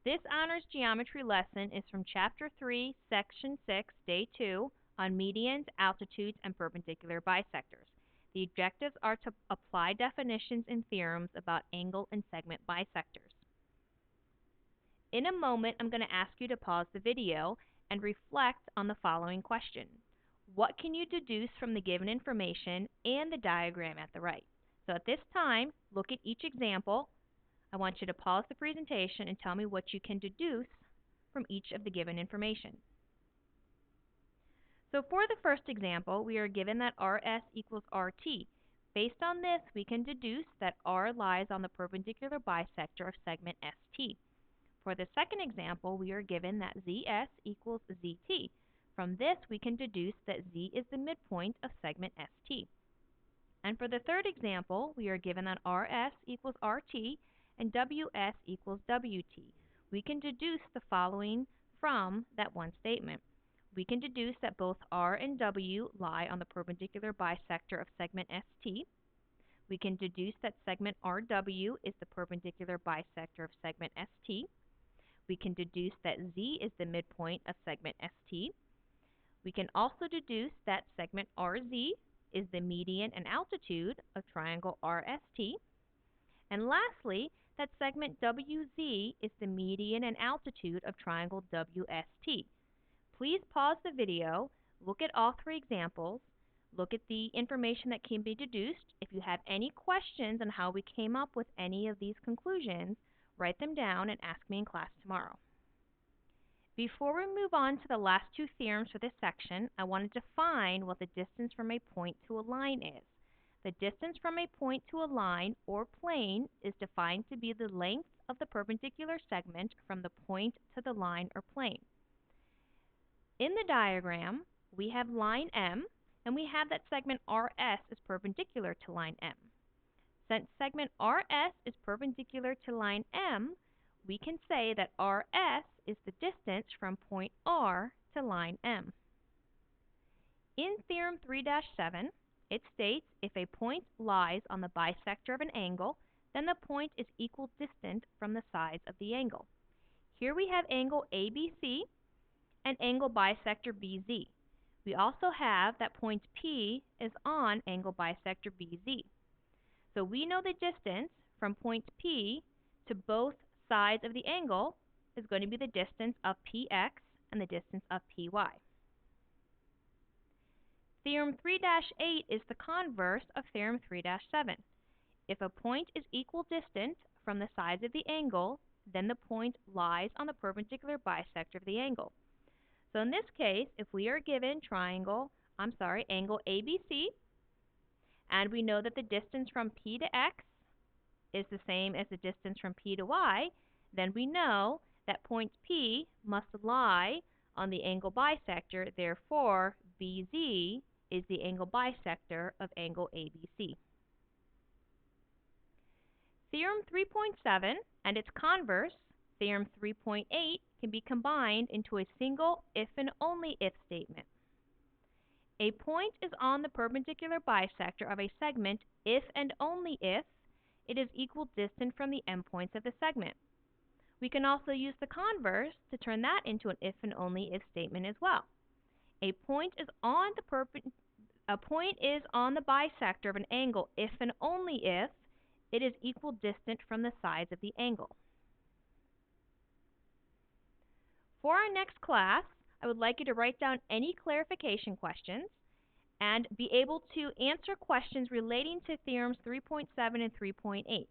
This honors geometry lesson is from Chapter 3, Section 6, Day 2, on medians, altitudes, and perpendicular bisectors. The objectives are to apply definitions and theorems about angle and segment bisectors. In a moment, I'm going to ask you to pause the video and reflect on the following question. What can you deduce from the given information and the diagram at the right? So at this time, look at each example. I want you to pause the presentation and tell me what you can deduce from each of the given information. So for the first example, we are given that RS equals RT. Based on this, we can deduce that R lies on the perpendicular bisector of segment ST. For the second example, we are given that ZS equals ZT. From this, we can deduce that Z is the midpoint of segment ST. And for the third example, we are given that RS equals RT and WS equals WT. We can deduce the following from that one statement. We can deduce that both R and W lie on the perpendicular bisector of segment ST. We can deduce that segment RW is the perpendicular bisector of segment ST. We can deduce that Z is the midpoint of segment ST. We can also deduce that segment RZ is the median and altitude of triangle RST. And lastly, that segment WZ is the median and altitude of triangle WST. Please pause the video, look at all three examples, look at the information that can be deduced. If you have any questions on how we came up with any of these conclusions, write them down and ask me in class tomorrow. Before we move on to the last two theorems for this section, I want to define what the distance from a point to a line is. The distance from a point to a line or plane is defined to be the length of the perpendicular segment from the point to the line or plane. In the diagram, we have line M, and we have that segment RS is perpendicular to line M. Since segment RS is perpendicular to line M, we can say that RS is the distance from point R to line M. In Theorem 3-7, it states if a point lies on the bisector of an angle, then the point is equidistant from the sides of the angle. Here we have angle ABC and angle bisector BZ. We also have that point P is on angle bisector BZ. So we know the distance from point P to both sides of the angle is going to be the distance of PX and the distance of PY. Theorem 3-8 is the converse of Theorem 3-7. If a point is equidistant from the sides of the angle, then the point lies on the perpendicular bisector of the angle. So in this case, if we are given angle ABC, and we know that the distance from P to X is the same as the distance from P to Y, then we know that point P must lie on the angle bisector, therefore BZ is the angle bisector of angle ABC. Theorem 3.7 and its converse, Theorem 3.8, can be combined into a single if and only if statement. A point is on the perpendicular bisector of a segment if and only if it is equidistant from the endpoints of the segment. We can also use the converse to turn that into an if and only if statement as well. A point is on the bisector of an angle if and only if it is equidistant from the sides of the angle. For our next class, I would like you to write down any clarification questions and be able to answer questions relating to Theorems 3.7 and 3.8.